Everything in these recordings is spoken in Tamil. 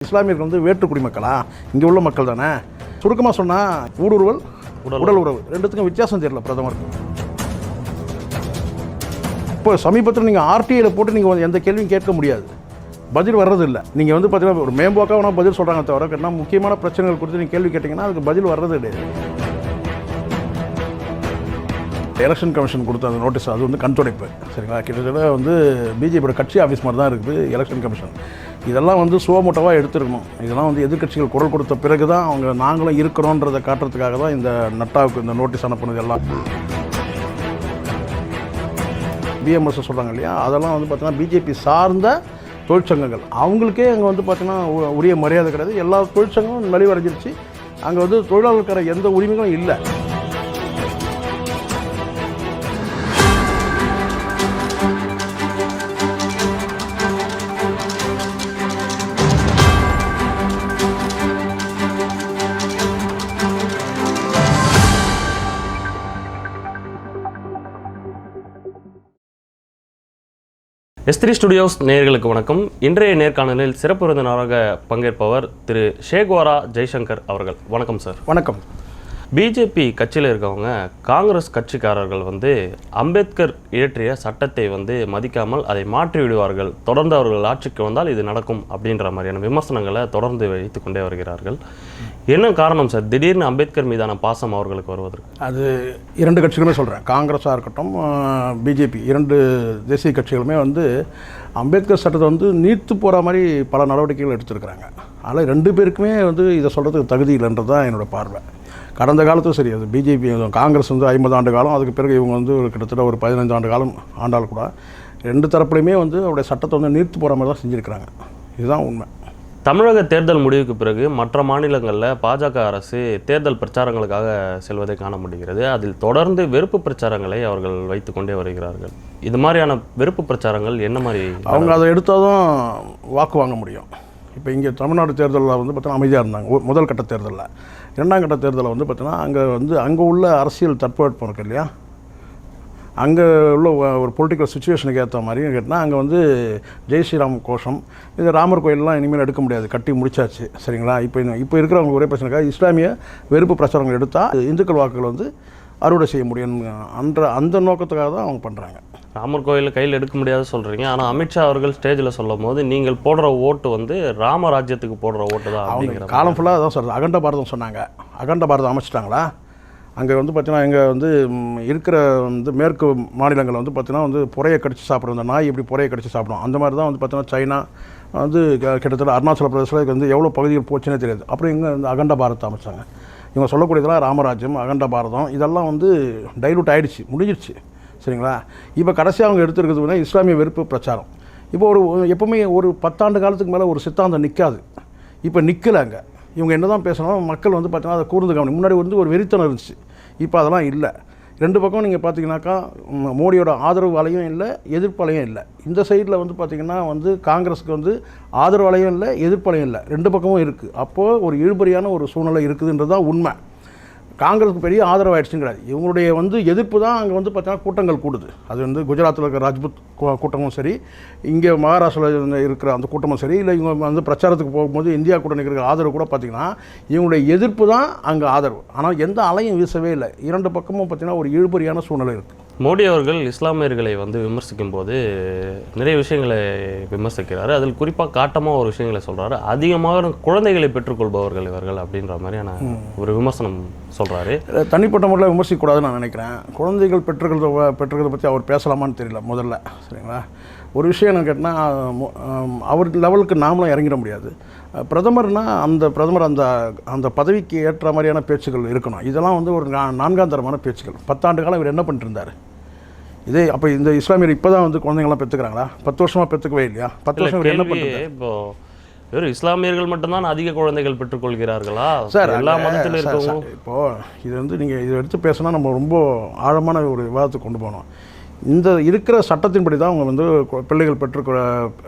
இஸ்லாமியர்கள் வந்து வேற்று குடிமக்களா? இங்கே உள்ள மக்கள் தானே. சுருக்கமாக சொன்னால் ஊடுருவல் உடல் உறவு ரெண்டுத்துக்கும் வித்தியாசம் தெரியல பிரதமருக்கு. இப்போ சமீபத்தில் நீங்கள் ஆர்டிஐயில் போட்டு நீங்கள் எந்த கேள்வியும் கேட்க முடியாது, பதில் வர்றது இல்லை. நீங்கள் வந்து பார்த்தீங்கன்னா ஒரு மேம்போக்காக வேணால் பதில் சொல்கிறாங்க தவிர கேட்டால் முக்கியமான பிரச்சனைகள் குறித்து நீங்கள் கேள்வி கேட்டிங்கன்னா அதுக்கு பதில் வர்றது கிடையாது. எலெக்ஷன் கமிஷன் கொடுத்த அந்த நோட்டீஸ் அது வந்து கண்துடைப்பு, சரிங்களா? கிட்டத்தட்ட வந்து பிஜேபியோட கட்சி ஆஃபீஸ் மாதிரி தான் இருக்குது எலெக்ஷன் கமிஷன். இதெல்லாம் வந்து சுவமூட்டமாக எடுத்துருக்கணும். இதெல்லாம் வந்து எதிர்க்கட்சிகள் குரல் கொடுத்த பிறகு தான் அவங்க நாங்களும் இருக்கிறோன்றதை காட்டுறதுக்காக தான் இந்த நட்டாவுக்கு இந்த நோட்டீஸ் அனுப்புனது எல்லாம். பிஎம்எஸ் சொல்கிறாங்க இல்லையா, அதெல்லாம் வந்து பார்த்தீங்கன்னா பிஜேபி சார்ந்த தொழிற்சங்கங்கள். அவங்களுக்கே அங்கே வந்து பார்த்தீங்கன்னா உரிய மரியாதை கிடையாது. எல்லா தொழிற்சங்கமும் நலிவடைஞ்சிருச்சு. அங்கே வந்து தொழிலாளர்களுக்கான எந்த உரிமைகளும் இல்லை. S3 ஸ்டுடியோஸ் நேயர்களுக்கு வணக்கம். இன்றைய நேர்காணலில் சிறப்பு விருந்தினராக பங்கேற்பவர் திரு ஷேக்வாரா ஜெய்சங்கர் அவர்கள். வணக்கம் சார். வணக்கம். பிஜேபி கட்சியில் இருக்கவங்க காங்கிரஸ் கட்சிக்காரர்கள் வந்து அம்பேத்கர் இயற்றிய சட்டத்தை வந்து மதிக்காமல் அதை மாற்றி விடுவார்கள், தொடர்ந்து அவர்கள் ஆட்சிக்கு வந்தால் இது நடக்கும் அப்படின்ற மாதிரியான விமர்சனங்களை தொடர்ந்து வைத்து கொண்டே வருகிறார்கள். என்ன காரணம் சார் திடீர்னு அம்பேத்கர் மீதான பாசம் அவர்களுக்கு வருவதற்கு? அது இரண்டு கட்சிகளுமே சொல்கிறேன், காங்கிரஸாக இருக்கட்டும் பிஜேபி, இரண்டு தேசிய கட்சிகளுமே வந்து அம்பேத்கர் சட்டத்தை வந்து நீர்த்து போகிற மாதிரி பல நடவடிக்கைகள் எடுத்துருக்கிறாங்க. அதில் ரெண்டு பேருக்குமே வந்து இதை சொல்கிறதுக்கு தகுதி இல்லைன்றது தான் என்னோடய பார்வை. கடந்த காலத்தும் சரி, அது பிஜேபி காங்கிரஸ் வந்து 50 ஆண்டு காலம், அதுக்கு பிறகு இவங்க வந்து கிட்டத்தட்ட ஒரு 15 ஆண்டு காலம் ஆண்டால் கூட ரெண்டு தரப்புலையுமே வந்து அவருடைய சட்டத்தை வந்து நீர்த்து போகிற மாதிரி தான் செஞ்சுருக்கிறாங்க. இதுதான் உண்மை. தமிழக தேர்தல் முடிவுக்கு பிறகு மற்ற மாநிலங்களில் பாஜக அரசு தேர்தல் பிரச்சாரங்களுக்காக செல்வதை காண முடிகிறது. அதில் தொடர்ந்து வெறுப்பு பிரச்சாரங்களை அவர்கள் வைத்து கொண்டே வருகிறார்கள். இது மாதிரியான வெறுப்பு பிரச்சாரங்கள் என்ன மாதிரி? அவங்க அதை எடுத்தால் தான் வாக்கு வாங்க முடியும். இப்போ இங்கே தமிழ்நாடு தேர்தலில் வந்து பார்த்தீங்கன்னா அமைதியாக இருந்தாங்க முதல் கட்ட தேர்தலில். இரண்டாம் கட்ட தேர்தலில் வந்து பார்த்தீங்கன்னா அங்கே உள்ள அரசியல் தட்பவெட்பம் இருக்கு இல்லையா, அங்கே உள்ள ஒரு பொலிட்டிக்கல் சுச்சுவேஷனுக்கு ஏற்ற மாதிரி கேட்டால் அங்கே வந்து ஜெய் ஸ்ரீராம் கோஷம், இது ராமர் கோயிலெலாம் இனிமேல் எடுக்க முடியாது, கட்டி முடிச்சாச்சு, சரிங்களா? இப்போ இருக்கிறவங்க ஒரே பிரச்சனைக்காக இஸ்லாமிய வெறுப்பு பிரச்சாரங்கள் எடுத்தால் இந்துக்கள் வாக்குகள் வந்து அறுவடை செய்ய முடியும் அந்த நோக்கத்துக்காக தான் அவங்க பண்ணுறாங்க. ராமர் கோயிலில் கையில் எடுக்க முடியாது சொல்கிறீங்க, ஆனால் அமித்ஷா அவர்கள் ஸ்டேஜில் சொல்லும் போது நீங்கள் போடுற ஓட்டு வந்து ராமராஜ்யத்துக்கு போடுற ஓட்டு தான் அப்படிங்கிற காலம் ஃபுல்லாக தான் சொல்கிறது. அகண்ட பாரதம் சொன்னாங்க, அகண்ட பாரதம் அமைச்சிட்டாங்களா? அங்கே வந்து பார்த்தீங்கன்னா இங்கே வந்து இருக்கிற வந்து மேற்கு மாநிலங்களில் வந்து பார்த்தீங்கன்னா வந்து புறையை கடிச்சு சாப்பிடும், இந்த நாய் எப்படி புறையை கடிச்சு சாப்பிடும், அந்த மாதிரி தான் வந்து பார்த்தீங்கன்னா சைனா வந்து கிட்டத்தட்ட அருணாச்சல பிரதேசத்தில் வந்து எவ்வளோ பகுதிகள் போச்சுன்னே தெரியாது. அப்புறம் இங்கே வந்து அகண்ட பாரதத்தை அமைச்சாங்க. இவங்க சொல்லக்கூடியதெல்லாம் ராமராஜ்யம், அகண்ட பாரதம், இதெல்லாம் வந்து டைலூட் ஆகிடுச்சு, முடிஞ்சிடுச்சு, சரிங்களா? இப்போ கடைசியாக அவங்க எடுத்துருக்கிறது இஸ்லாமிய வெறுப்பு பிரச்சாரம். இப்போ எப்போவுமே ஒரு 10 ஆண்டு காலத்துக்கு மேலே ஒரு சித்தாந்தம் நிற்காது. இப்போ நிற்கலைங்க. இவங்க என்ன தான் பேசணும், மக்கள் வந்து பார்த்தீங்கன்னா அதை கூர்ந்து கவனி. முன்னாடி வந்து ஒரு வெறித்தனம் இருந்துச்சு, இப்போ அதெல்லாம் இல்லை. ரெண்டு பக்கம் நீங்கள் பார்த்தீங்கன்னாக்கா மோடியோட ஆதரவு அலையும் இல்லை, எதிர்ப்பு அலையும் இல்லை. இந்த சைடில் வந்து பார்த்திங்கன்னா வந்து காங்கிரஸுக்கு வந்து ஆதரவு அலையும் இல்லை, எதிர்ப்பு அலையும் இல்லை, ரெண்டு பக்கமும் இருக்குது. அப்போது ஒரு இழுபறியான ஒரு சூழ்நிலை இருக்குதுன்றது தான் உண்மை. காங்கிரஸுக்கு பெரிய ஆதரவு ஆகிடுச்சுன்னு கிடையாது. இவங்களுடைய வந்து எதிர்ப்பு தான் அங்கே வந்து பார்த்தீங்கன்னா கூட்டங்கள் கூடுது. அது வந்து குஜராத்தில் இருக்கிற ராஜ்புத் கூட்டமும் சரி, இங்கே மகாராஷ்டிராவில் இருக்கிற அந்த கூட்டமும் சரி, இல்லை இவங்க வந்து பிரச்சாரத்துக்கு போகும்போது இந்தியா கூட்டணி இருக்கிற ஆதரவு கூட பார்த்திங்கன்னா இவங்களுடைய எதிர்ப்பு தான் அங்கே ஆதரவு. ஆனால் எந்த அலையும் வீசவே இல்லை. இரண்டு பக்கமும் பார்த்திங்கன்னா ஒரு இழுபறியான சூழ்நிலை இருக்குது. மோடி அவர்கள் இஸ்லாமியர்களை வந்து விமர்சிக்கும் போது நிறைய விஷயங்களை விமர்சிக்கிறாரு. அதில் குறிப்பாக காட்டமாக ஒரு விஷயங்களை சொல்கிறாரு, அதிகமாக குழந்தைகளை பெற்றுக்கொள்பவர்கள் இவர்கள் அப்படின்ற மாதிரியான ஒரு விமர்சனம் சொல்கிறாரு. தனிப்பட்ட முறையில் விமர்சிக்கக்கூடாதுன்னு நான் நினைக்கிறேன். குழந்தைகள் பெற்றுக்கிறத பற்றி அவர் பேசலாமான்னு தெரியல முதல்ல, சரிங்களா? ஒரு விஷயம் என்ன கேட்டால் அவர் லெவலுக்கு நாமளும் இறங்கிட முடியாது. பிரதமர்னால் அந்த பிரதமர் அந்த பதவிக்கு ஏற்ற மாதிரியான பேச்சுகள் இருக்கணும். இதெல்லாம் வந்து ஒரு 4ஆம் தரமான பேச்சுகள். 10 ஆண்டு காலம் இவர் என்ன பண்ணிட்டு இருந்தார்? இதே அப்போ இந்த இஸ்லாமியர் இப்போ தான் வந்து குழந்தைங்களாம் பெற்றுக்கிறாங்களா? 10 வருஷமாக பெற்றுக்கவே இல்லையா? 10 வருஷம் இவர் என்ன பண்ணுறது? இப்போ வெறும் இஸ்லாமியர்கள் மட்டும்தான் அதிக குழந்தைகள் பெற்றுக்கொள்கிறார்களா? சார் எல்லா மதத்தில் இருக்கவங்க இப்போது இது வந்து நீங்கள் இதை எடுத்து பேசினா நம்ம ரொம்ப ஆழமான ஒரு விவாதத்துக்கு கொண்டு போகணும். இந்த இருக்கிற சட்டத்தின்படி தான் அவங்க வந்து பிள்ளைகள்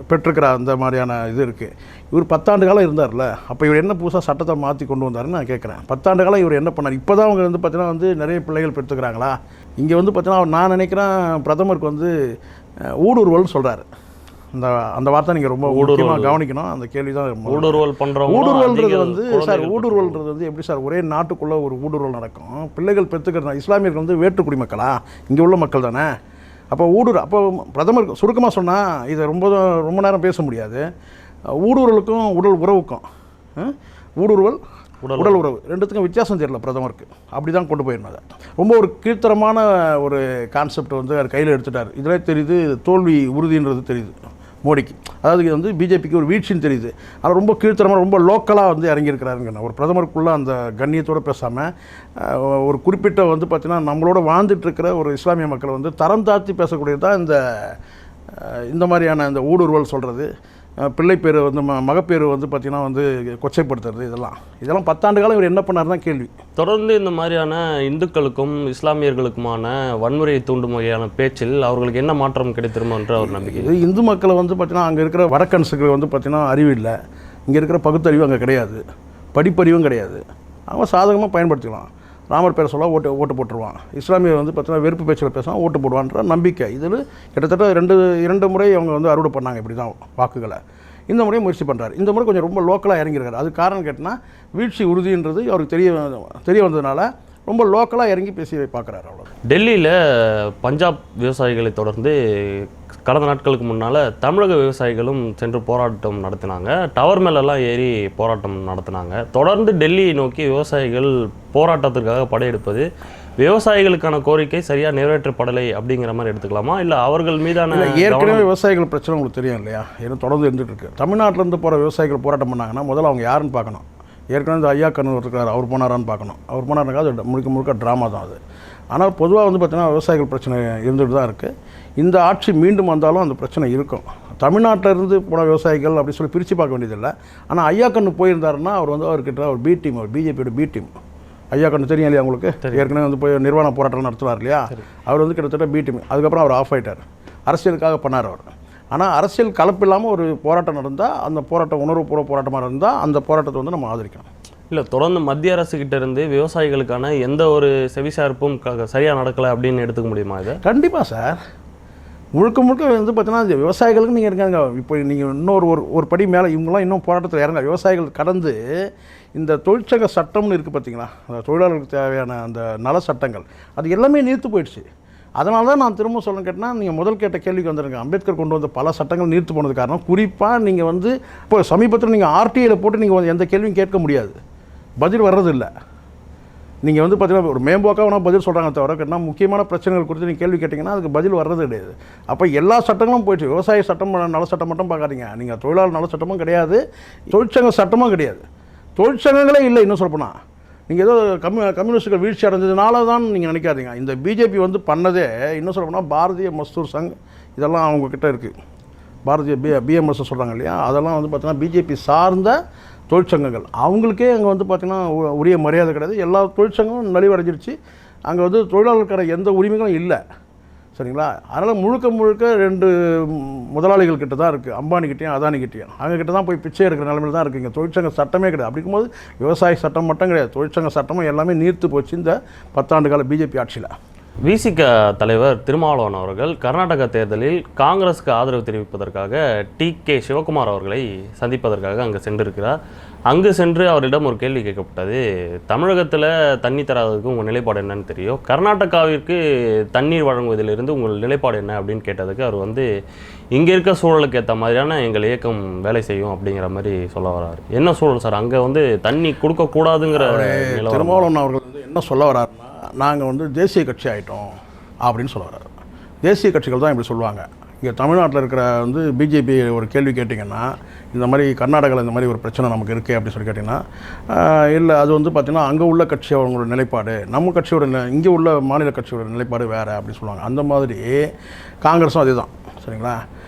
பெற்றுக்கிற அந்த மாதிரியான இது இருக்குது. இவர் 10 ஆண்டு காலம் இருந்தார்ல, அப்போ இவர் என்ன புதுசாக சட்டத்தை மாற்றி கொண்டு வந்தாருன்னு நான் கேட்குறேன். 10 ஆண்டு காலம் இவர் என்ன பண்ணார்? இப்போ தான் அவங்க வந்து பார்த்தீங்கன்னா வந்து நிறைய பிள்ளைகள் பெற்றுக்கிறாங்களா? இங்கே வந்து பார்த்தீங்கன்னா நான் நினைக்கிறேன் பிரதமருக்கு வந்து ஊடுருவல்னு சொல்கிறாரு. இந்த அந்த வார்த்தை நீங்கள் ரொம்ப முக்கியமாக கவனிக்கணும். அந்த கேள்வி தான் ஊடுருவல் பண்ணுறோம். ஊடுருவல்ன்றது வந்து சார் ஊடுருவல்ன்றது வந்து எப்படி சார் ஒரே நாட்டுக்குள்ளே ஒரு ஊடுருவல் நடக்கும்? பிள்ளைகள் பெற்றுக்கிற இஸ்லாமியர்கள் வந்து வேற்று குடிமக்களா? இங்கே உள்ள மக்கள் தானே. அப்போ அப்போ பிரதமர் சுருக்கமாக சொன்னால் இதை ரொம்ப நேரம் பேச முடியாது. ஊடுருவலுக்கும் உடல் உறவுக்கும் ஊடுருவல் உடல் உறவு ரெண்டுத்துக்கும் வித்தியாசம் தெரியல பிரதமருக்கு. அப்படி தான் கொண்டு போயிருந்தாங்க. ரொம்ப ஒரு கீழ்த்தரமான ஒரு கான்செப்ட் வந்து அவர் கையில் எடுத்துட்டார். இதில் தெரியுது தோல்வி உறுதின்றது தெரியுது மோடிக்கு. அதாவது இது வந்து பிஜேபிக்கு ஒரு வீழ்ச்சின்னு தெரியுது. ஆனால் ரொம்ப கீழ்த்தரமாக ரொம்ப லோக்கலாக வந்து இறங்கியிருக்கிறாருங்க. ஒரு பிரதமருக்குள்ளே அந்த கண்ணியத்தோடு பேசாமல் ஒரு குறிப்பிட்ட வந்து பார்த்திங்கன்னா நம்மளோட வாழ்ந்துட்டுருக்கிற ஒரு இஸ்லாமிய மக்களை வந்து தரம் தாழ்த்தி பேசக்கூடியது தான் இந்த மாதிரியான இந்த ஊடுருவல் சொல்கிறது. பிள்ளை பேர் வந்து மகப்பேறு வந்து பார்த்திங்கன்னா வந்து கொச்சைப்படுத்துறது. இதெல்லாம் 10 ஆண்டு காலம் இவர் என்ன பண்ணார் தான் கேள்வி. தொடர்ந்து இந்த மாதிரியான இந்துக்களுக்கும் இஸ்லாமியர்களுக்குமான வன்முறையை தூண்டும் வகையான பேச்சில் அவர்களுக்கு என்ன மாற்றம் கிடைத்திருமோன்ற ஒரு நம்பிக்கை. இது இந்து மக்களை வந்து பார்த்திங்கன்னா அங்கே இருக்கிற வடக்கன்ஸுக்கு வந்து பார்த்திங்கன்னா அறிவு இல்லை. இங்கே இருக்கிற பகுத்தறிவு அங்கே கிடையாது, படிப்பறிவும் கிடையாது. அவங்க சாதகமாக பயன்படுத்திக்கலாம். ராமர் பேரை சொல்ல ஓட்டு போட்டுருவான். இஸ்லாமியர் வந்து பார்த்தீங்கன்னா வெறுப்பு பேச்சில் பேசுவான், ஓட்டு போடுவான்ற நம்பிக்கை. இதில் கிட்டத்தட்ட 2 முறை அவங்க வந்து அறுவடை பண்ணாங்க இப்படி தான் வாக்குகளை. இந்த முறையும் முயற்சி பண்ணுறாரு. இந்த முறை கொஞ்சம் ரொம்ப லோக்கலாக இறங்கியிருக்காரு. அது காரணம் கேட்டால் வீழ்ச்சி உறுதின்றது அவருக்கு தெரிய வந்ததுனால ரொம்ப லோக்கலாக இறங்கி பேசி பார்க்குறாரு. அவ்வளோ. டெல்லியில் பஞ்சாப் விவசாயிகளை தொடர்ந்து கடந்த நாட்களுக்கு முன்னால் தமிழக விவசாயிகளும் சென்று போராட்டம் நடத்தினாங்க. டவர் மேலெல்லாம் ஏறி போராட்டம் நடத்தினாங்க. தொடர்ந்து டெல்லியை நோக்கி விவசாயிகள் போராட்டத்திற்காக படையெடுப்பது விவசாயிகளுக்கான கோரிக்கை சரியாக நிறைவேற்றப்படலை அப்படிங்கிற மாதிரி எடுத்துக்கலாமா? இல்லை அவர்கள் மீதான ஏற்கனவே விவசாயிகள் பிரச்சனை உங்களுக்கு தெரியும் இல்லையா? ஏன்னா தொடர்ந்து இருந்துகிட்டு இருக்கு. தமிழ்நாட்டிலேருந்து போகிற விவசாயிகள் போராட்டம் பண்ணாங்கன்னா முதல்ல அவங்க யாருன்னு பார்க்கணும். ஏற்கனவே இந்த ஐயா கண்ணூர் இருக்கிறார், அவர் போனாரான்னு பார்க்கணும். அவர் போனாருனாக்கா அது முழுக்க ட்ராமா தான் அது. ஆனால் பொதுவாக வந்து பார்த்திங்கன்னா விவசாயிகள் பிரச்சனை இருந்துகிட்டு தான் இருக்குது. இந்த ஆட்சி மீண்டும் வந்தாலும் அந்த பிரச்சனை இருக்கும். தமிழ்நாட்டிலேருந்து போன விவசாயிகள் அப்படி சொல்லி பிரித்து பார்க்க வேண்டியதில்லை. ஆனால் ஐயா கண்ணு போயிருந்தாருன்னா அவர் வந்து அவர்கிட்ட ஒரு பி டீம், அவர் பிஜேபியோட பி டீம். ஐயா கண்ணு தெரியும் இல்லையா உங்களுக்கு? ஏற்கனவே வந்து போய் நிர்வாண போராட்டம் நடத்துவார் இல்லையா? அவர் வந்து கிட்டத்தட்ட பி டீம். அதுக்கப்புறம் அவர் ஆஃப் ஆகிட்டார். அரசியலுக்காக பண்ணார் அவர். ஆனால் அரசியல் கலப்பு இல்லாமல் ஒரு போராட்டம் நடந்தால், அந்த போராட்டம் உணர்வுபூர்வ போராட்டமாக இருந்தால் அந்த போராட்டத்தை வந்து நம்ம ஆதரிக்கணும். இல்லை, தொடர்ந்து மத்திய அரசுக்கிட்ட இருந்து விவசாயிகளுக்கான எந்த ஒரு செவிசார்ப்பும் சரியாக நடக்கலை அப்படின்னு எடுத்துக்க முடியுமா? இதை கண்டிப்பாக சார். முழுக்க வந்து பார்த்தீங்கன்னா விவசாயிகளுக்கு நீங்கள் இருக்காங்க. இப்போ நீங்கள் இன்னொரு படி மேலே இவங்களாம் இன்னும் போராட்டத்தில் இறங்க. விவசாயிகள் கடந்து இந்த தொழிற்சங்க சட்டம்னு இருக்குது பார்த்தீங்களா? அந்த தொழிலாளர்களுக்கு தேவையான அந்த நல சட்டங்கள் அது எல்லாமே நீர்த்து போயிடுச்சு. அதனால தான் நான் திரும்ப சொல்லணும் கேட்டால், நீங்கள் முதல் கேட்ட கேள்விக்கு வந்துருங்க. அம்பேத்கர் கொண்டு வந்த பல சட்டங்கள் நீர்த்து போனது காரணம் குறிப்பாக நீங்கள் வந்து இப்போ சமீபத்தில் நீங்கள் ஆர்டிஐயில் போட்டு நீங்கள் எந்த கேள்வியும் கேட்க முடியாது, பதில் வர்றதில்லை. நீங்கள் வந்து பார்த்தீங்கன்னா ஒரு மேம்போக்காக வேணால் பதில் சொல்கிறாங்க தவிர கேட்டால் முக்கியமான பிரச்சனைகள் குறித்து நீங்கள் கேள்வி கேட்டிங்கன்னா அதுக்கு பதில் வர்றது கிடையாது. அப்போ எல்லா சட்டங்களும் போயிடுச்சு. விவசாய சட்டம் நல சட்டம் மட்டும் பார்க்காதீங்க. நீங்கள் தொழிலாளர் நல சட்டமும் கிடையாது, தொழிற்சங்க சட்டமும் கிடையாது, தொழிற்சங்கங்களே இல்லை. இன்னும் சொல்லப்போனால் நீங்கள் ஏதோ கம்யூனிஸ்டுகள் வீழ்ச்சி அடைஞ்சதுனால தான் நீங்கள் நினைக்காதீங்க. இந்த பிஜேபி வந்து பண்ணதே இன்னும் சொல்லப்போனால் பாரதிய மஸ்தூர் சங் இதெல்லாம் அவங்கக்கிட்ட இருக்குது. பாரதிய பிஎம்எஸ் சொல்கிறாங்க இல்லையா? அதெல்லாம் வந்து பார்த்திங்கன்னா பிஜேபி சார்ந்த தொழிற்சங்கங்கள். அவங்களுக்கே அங்கே வந்து பார்த்திங்கன்னா உரிய மரியாதை கிடையாது. எல்லா தொழிற்சங்கமும் நலிவடைஞ்சிருச்சு. அங்கே வந்து தொழிலாளர்களுக்கான எந்த உரிமைகளும் இல்லை. சரிங்களா? அதனால் முழுக்க 2 முதலாளிகள் கிட்ட தான் இருக்குது. அம்பானிக்கிட்டேயும் அதானிக்கிட்டேயும் அவங்கக்கிட்ட தான் போய் பிச்சை எடுக்கிற நிலைமையில் தான் இருக்குது. இங்கே தொழிற்சங்க சட்டமே கிடையாது. அப்படி இருக்கும்போது விவசாய சட்டம் மட்டும் கிடையாது, தொழிற்சங்க சட்டமும் எல்லாமே நீர்த்து போச்சு இந்த 10 ஆண்டு கால பிஜேபி ஆட்சியில். விசிக தலைவர் திருமாவளவன் அவர்கள் கர்நாடக தேர்தலில் காங்கிரஸுக்கு ஆதரவு தெரிவிப்பதற்காக டி.கே. சிவகுமார் அவர்களை சந்திப்பதற்காக அங்கே சென்றிருக்கிறார். அங்கு சென்று அவரிடம் ஒரு கேள்வி கேட்கப்பட்டது. தமிழகத்தில் தண்ணி தராததுக்கு உங்கள் நிலைப்பாடு என்னன்னு தெரியும், கர்நாடகாவிற்கு தண்ணீர் வழங்குவதிலிருந்து உங்கள் நிலைப்பாடு என்ன அப்படின்னு கேட்டதுக்கு அவர் வந்து இங்கே இருக்க சூழலுக்கு ஏற்ற மாதிரியான எங்கள் இயக்கம் வேலை செய்யும் அப்படிங்கிற மாதிரி சொல்ல வர்றாரு. என்ன சூழல் சார்? அங்கே வந்து தண்ணி கொடுக்கக்கூடாதுங்கிற திருமாவளவன் அவர்கள் வந்து என்ன சொல்ல வர்றாருன்னா, நாங்கள் வந்து தேசிய கட்சி ஆகிட்டோம் அப்படின்னு சொல்ல வர்றாரு. தேசிய கட்சிகள் தான் இப்படி சொல்லுவாங்க. இங்கே தமிழ்நாட்டில் இருக்கிற வந்து பிஜேபி ஒரு கேள்வி கேட்டிங்கன்னா, இந்த மாதிரி கர்நாடகாவில் இந்த மாதிரி ஒரு பிரச்சனை நமக்கு இருக்குது அப்படின்னு சொல்லி கேட்டிங்கன்னா, இல்லை அது வந்து பார்த்திங்கன்னா அங்கே உள்ள கட்சி அவங்களோட நிலைப்பாடு, நம்ம கட்சியோட இங்கே உள்ள மாநில கட்சியோட நிலைப்பாடு வேறு அப்படின்னு சொல்லுவாங்க. அந்த மாதிரி காங்கிரஸும் அதே தான். சரிங்களா?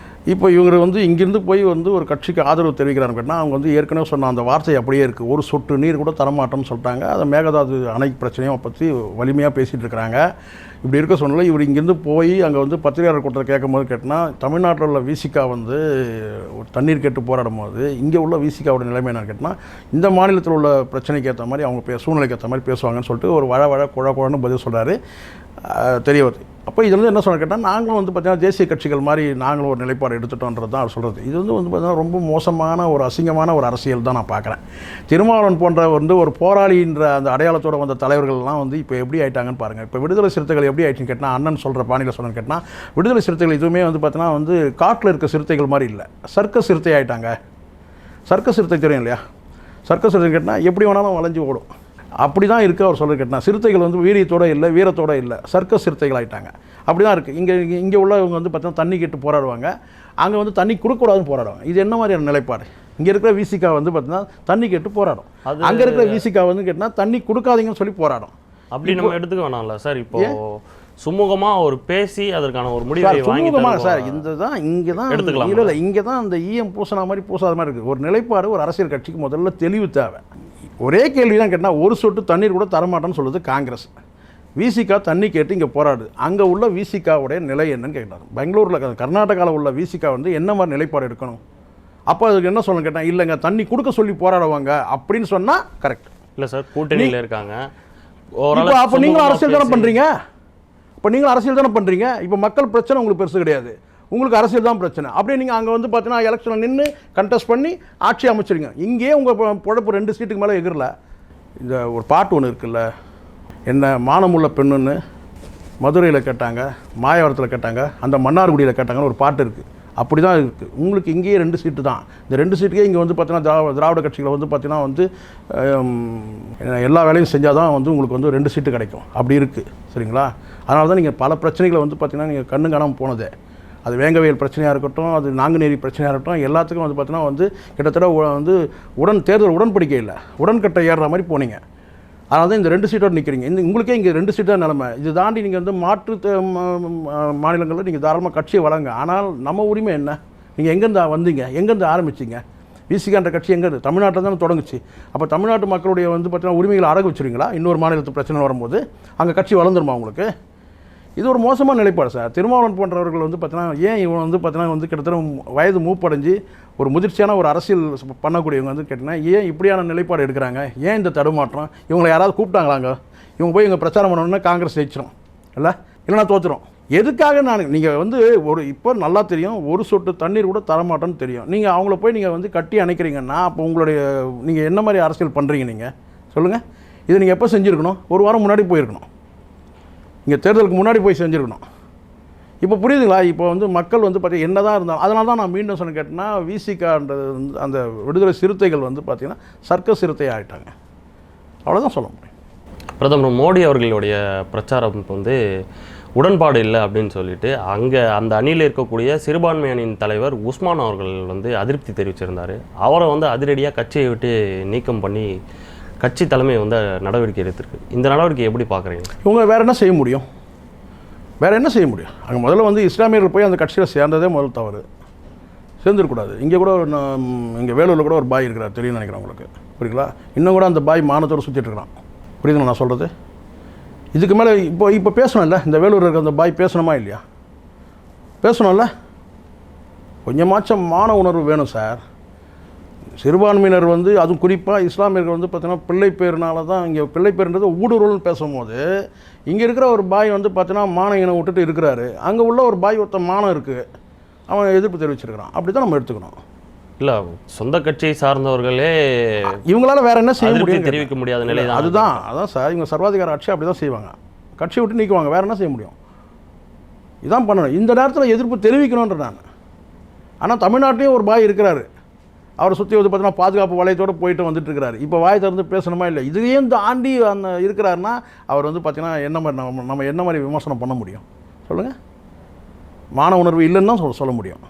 இப்போ இவர் வந்து இங்கேருந்து போய் வந்து ஒரு கட்சிக்கு ஆதரவு தெரிவிக்கிறான்னு கேட்டால், அவங்க வந்து ஏற்கனவே சொன்ன அந்த வார்த்தை அப்படியே இருக்குது. ஒரு சொட்டு நீர் கூட தரமாட்டோம்னு சொல்லிட்டாங்க. அதை மேகதாது அணை பிரச்சனையும் பற்றி வலிமையாக பேசிகிட்டு இருக்கிறாங்க. இப்படி இருக்க சொன்னால இவர் இங்கேருந்து போய் அங்கே வந்து பத்திரிகையாளர் கூட்டத்தை கேட்கும்போது கேட்டால், தமிழ்நாட்டில் உள்ள விசிகா வந்து ஒரு தண்ணீர் கேட்டு போராடும் போது இங்கே உள்ள விசிகாவோட நிலைமை என்னன்னு கேட்டால், இந்த மாநிலத்தில் உள்ள பிரச்சனைக்கு ஏற்ற மாதிரி அவங்க சூழ்நிலைக்கு ஏற்ற மாதிரி பேசுவாங்கன்னு சொல்லிட்டு ஒரு குழன்னு பதில் சொல்கிறாரு. தெரிய வருது. அப்போ இது வந்து என்ன சொல்ல கேட்டால், நாங்களும் வந்து பார்த்தீங்கன்னா தேசிய கட்சிகள் மாதிரி நாங்களும் ஒரு நிலைப்பாடு எடுத்துட்டோன்றது தான் அவர் சொல்கிறது. இது வந்து பார்த்தீங்கன்னா ரொம்ப மோசமான ஒரு அசிங்கமான ஒரு அரசியல் தான் நான் பார்க்குறேன். திருமாவளவன் போன்ற வந்து ஒரு போராளின்ற அந்த அடையாளத்தோடு வந்த தலைவர்கள்லாம் வந்து இப்போ எப்படி ஆயிட்டாங்கன்னு பாருங்கள். இப்போ விடுதலை சிறுத்தைகள் எப்படி ஆயிடுச்சுன்னு கேட்டால், அண்ணன் சொல்கிற பாணியில் சொன்னேன்னு கேட்டால், விடுதலை சிறுத்தைகள் இதுவுமே வந்து பார்த்தீங்கன்னா வந்து காட்டில் இருக்க சிறுத்தைகள் மாதிரி இல்லை, சர்க்கஸ் சிறுத்தை ஆகிட்டாங்க. சர்க்கஸ் சிறுத்தை தெரியும் இல்லையா? சர்க்கஸ் சிறுத்தை கேட்டால் எப்படி வேணாலும் வளைஞ்சு ஓடும். அப்படி தான் இருக்குது அவர் சொல்ல கேட்டால். சிறுத்தைகள் வந்து வீரியத்தோடு இல்லை, வீரத்தோடு இல்லை, சர்க்கஸ் சிறுத்தைகள் ஆகிட்டாங்க. அப்படி தான் இருக்குது. இங்கே உள்ளவங்க வந்து பார்த்தீங்கன்னா தண்ணி கேட்டு போராடுவாங்க, அங்கே வந்து தண்ணி கொடுக்கக்கூடாதுன்னு போராடுவாங்க. இது என்ன மாதிரியான நிலைப்பாடு? இங்கே இருக்கிற விசிகா வந்து பார்த்தீங்கன்னா தண்ணி கேட்டு போராடும், அங்கே இருக்கிற விசிகா வந்து கேட்டால் தண்ணி கொடுக்காதீங்கன்னு சொல்லி போராடும். அப்படி நம்ம எடுத்துக்க வேணாம்ல சார். இப்போ சுமூகமாக ஒரு பேசி அதற்கான ஒரு முடிவை சுமூகமாக சார் இந்த தான் இங்கே தான் எடுத்துக்கலாம். இல்லை இங்கே தான் இந்த ஈயம் பூசின மாதிரி பூசாத மாதிரி இருக்குது. ஒரு நிலைப்பாடு ஒரு அரசியல் கட்சிக்கு முதல்ல தெளிவு தேவை. ஒரே கேள்வி தான் கேட்டால், ஒரு சொட்டு தண்ணீர் கூட தரமாட்டேன்னு சொல்லுது காங்கிரஸ். விசிகா தண்ணி கேட்டு இங்கே போராடுது, அங்கே உள்ள விசிகாவுடைய நிலை என்னன்னு கேட்டாங்க. பெங்களூரில் கர்நாடகாவில் உள்ள விசிகா வந்து என்ன மாதிரி நிலைப்பாடு எடுக்கணும்? அப்போ அதுக்கு என்ன சொல்லணும் கேட்டால், இல்லைங்க தண்ணி கொடுக்க சொல்லி போராடுவாங்க அப்படின்னு சொன்னால் கரெக்ட். இல்லை சார், கூட்டணியில் இருக்காங்க. அப்போ நீங்களும் அரசியல் தானே பண்ணுறீங்க. இப்போ மக்கள் பிரச்சனை உங்களுக்கு பெருசு கிடையாது, உங்களுக்கு அரசியல் தான் பிரச்சனை. அப்படியே நீங்கள் அங்கே வந்து பார்த்தீங்கன்னா எலெக்ஷனில் நின்று கண்டெஸ்ட் பண்ணி ஆட்சி அமைச்சிருங்க. இங்கேயே உங்கள் பொழப்பு 2 சீட்டுக்கு மேலே எகிரல. இந்த ஒரு பாட்டு ஒன்று இருக்குல்ல, என்ன மானமுள்ள பெண்ணுன்னு மதுரையில் கேட்டாங்க, மாயவரத்தில் கேட்டாங்க, அந்த மன்னார்குடியில் கேட்டாங்கன்னு ஒரு பாட்டு இருக்குது. அப்படி தான் இருக்குது. உங்களுக்கு இங்கேயே 2 சீட்டு தான். இந்த 2 சீட்டுக்கே இங்கே வந்து பார்த்தீங்கன்னா திராவிட கட்சிகளை வந்து பார்த்தீங்கன்னா வந்து எல்லா வேலையும் செஞ்சால் தான் வந்து உங்களுக்கு வந்து 2 சீட்டு கிடைக்கும். அப்படி இருக்குது, சரிங்களா? அதனால தான் நீங்கள் பல பிரச்சனைகளை வந்து பார்த்தீங்கன்னா நீங்கள் கண்ணு காணாமல் போனதே. அது வேங்கவியல் பிரச்சனையாக இருக்கட்டும், அது நாங்குநேரி பிரச்சனையாக இருக்கட்டும், எல்லாத்துக்கும் வந்து பார்த்தீங்கன்னா வந்து கிட்டத்தட்ட வந்து தேர்தல் உடன்படிக்கை இல்லை, உடன்கட்டை ஏறுற மாதிரி போனீங்க. அதனால தான் இந்த 2 சீட்டோடு நிற்கிறீங்க. உங்களுக்கே இங்கே 2 சீட்டாக நிலைமை. இது தாண்டி நீங்கள் வந்து மாற்று மாநிலங்களில் நீங்கள் தாராளமாக கட்சியை வளங்க. ஆனால் நம்ம உரிமை என்ன? நீங்கள் எங்கேருந்து வந்தீங்க, எங்கேருந்து ஆரம்பிச்சிங்க? விசிகான்ற கட்சி எங்கேருந்து? தமிழ்நாட்டில் தானே தொடங்குச்சு. அப்போ தமிழ்நாட்டு மக்களுடைய வந்து பார்த்தீங்கன்னா உரிமைகளை அடகு வச்சுருவீங்களா? இன்னொரு மாநிலத்து பிரச்சனை வரும்போது அங்கே கட்சி வளர்ந்துருமா உங்களுக்கு? இது ஒரு மோசமான நிலைப்பாடு சார். திருமாவளவன் போன்றவர்கள் வந்து பார்த்தீங்கன்னா, ஏன் இவன் வந்து பார்த்தீங்கன்னா வந்து கிட்டத்தட்ட வயது மூப்படைஞ்சு ஒரு முதிர்ச்சியான ஒரு அரசியல் பண்ணக்கூடியவங்க வந்து கேட்டிங்கன்னா, ஏன் இப்படியான நிலைப்பாடு எடுக்கிறாங்க? ஏன் இந்த தடுமாற்றம்? இவங்களை யாராவது கூப்பிட்டாங்களாங்க? இவங்க போய் இவங்க பிரச்சாரம் பண்ணணுன்னா காங்கிரஸ் ஜெயிச்சிடும் இல்லை, இல்லைனா தோற்றுரும். எதுக்காக நீங்கள் வந்து இப்போ நல்லா தெரியும், ஒரு சொட்டு தண்ணீர் கூட தரமாட்டோன்னு தெரியும். நீங்கள் அவங்கள போய் நீங்கள் வந்து கட்டி அணைக்கிறீங்கன்னா, அப்போ உங்களுடைய நீங்கள் என்ன மாதிரி அரசியல் பண்ணுறீங்க? நீங்கள் சொல்லுங்கள். இது நீங்கள் எப்போ செஞ்சுருக்கணும்? ஒரு வாரம் முன்னாடி போயிருக்கணும். இங்கே தேர்தலுக்கு முன்னாடி போய் செஞ்சுருக்கணும். இப்போ புரியுதுங்களா? இப்போ வந்து மக்கள் வந்து பார்த்தீங்கன்னா என்ன தான் இருந்தாலும், அதனால தான் நான் மீண்டும் சொன்ன கேட்டேன்னா, விசிகான்றது வந்து அந்த விடுதலை சிறுத்தைகள் வந்து பார்த்திங்கன்னா சர்க்கஸ் சிறுத்தை ஆகிட்டாங்க. அவ்வளோதான் சொல்ல முடியும். பிரதமர் மோடி அவர்களுடைய பிரச்சாரம் வந்து உடன்பாடு இல்லை அப்படின்னு சொல்லிட்டு அங்கே அந்த அணியில் இருக்கக்கூடிய சிறுபான்மை அணியின் தலைவர் உஸ்மான் அவர்கள் வந்து அதிருப்தி தெரிவிச்சிருந்தார். அவரை வந்து அதிரடியாக கட்சியை விட்டு நீக்கம் பண்ணி கட்சி தலைமை வந்து நடவடிக்கை எடுத்திருக்கு. இந்த நடவடிக்கை எப்படி பார்க்குறீங்க? இவங்க வேறு என்ன செய்ய முடியும்? அங்கே முதல்ல வந்து இஸ்லாமியர்கள் போய் அந்த கட்சியில் சேர்ந்ததே முதல் தவறு. சேர்ந்துருக்கூடாது. இங்கே கூட இங்கே வேலூரில் கூட ஒரு பாய் இருக்கிறார், தெரியும் நினைக்கிறேன் உங்களுக்கு, புரியுங்களா? இன்னும் கூட அந்த பாய் மானத்தோடு சுற்றிட்டு இருக்கிறான். புரியுதுங்களா நான் சொல்கிறது? இதுக்கு மேலே இப்போ பேசணும்ல, இந்த வேலூரில் இருக்கிற அந்த பாய் பேசணுமா இல்லையா? பேசணும்ல. கொஞ்சமாச்சும் மான உணர்வு வேணும் சார். சிறுபான்மையினர் வந்து அதுவும் குறிப்பாக இஸ்லாமியர்கள் வந்து பார்த்தீங்கன்னா பிள்ளை பேருனால தான், இங்கே பிள்ளை பேருன்றது ஊடுருவல்னு பேசும்போது இங்கே இருக்கிற ஒரு பாய் வந்து பார்த்தீங்கன்னா மான இனம் விட்டுட்டு இருக்கிறாரு, அங்கே உள்ள ஒரு பாய் ஒருத்த மானம் இருக்குது, அவன் எதிர்ப்பு தெரிவிச்சிருக்கிறான். அப்படி தான் நம்ம எடுத்துக்கணும். இல்லை, சொந்த கட்சியை சார்ந்தவர்களே இவங்களால வேறு என்ன செய்ய முடியும்? தெரிவிக்க முடியாத நிலை தான். அதான் சார், இவங்க சர்வாதிகார ஆட்சி அப்படி தான் செய்வாங்க. கட்சியை விட்டு நீக்குவாங்க, வேறு என்ன செய்ய முடியும்? இதான் பண்ணணும். இந்த நேரத்தில் எதிர்ப்பு தெரிவிக்கணுன்ற நான். ஆனால் தமிழ்நாட்டிலையும் ஒரு பாய் இருக்கிறாரு, அவரை சுற்றி வந்து பார்த்தீங்கன்னா பாதுகாப்பு வளையத்தோடு போயிட்டு வந்துட்டு இருக்கிறாரு. இப்போ வாய் திறந்து பேசணுமா இல்லை? இதையும் தாண்டி அந்த இருக்கிறாருன்னா அவர் வந்து பார்த்தீங்கன்னா என்ன மாதிரி நம்ம என்ன மாதிரி விமர்சனம் பண்ண முடியும்? சொல்லுங்கள். மான உணர்வு இல்லைன்னு தான் சொல்ல முடியும்.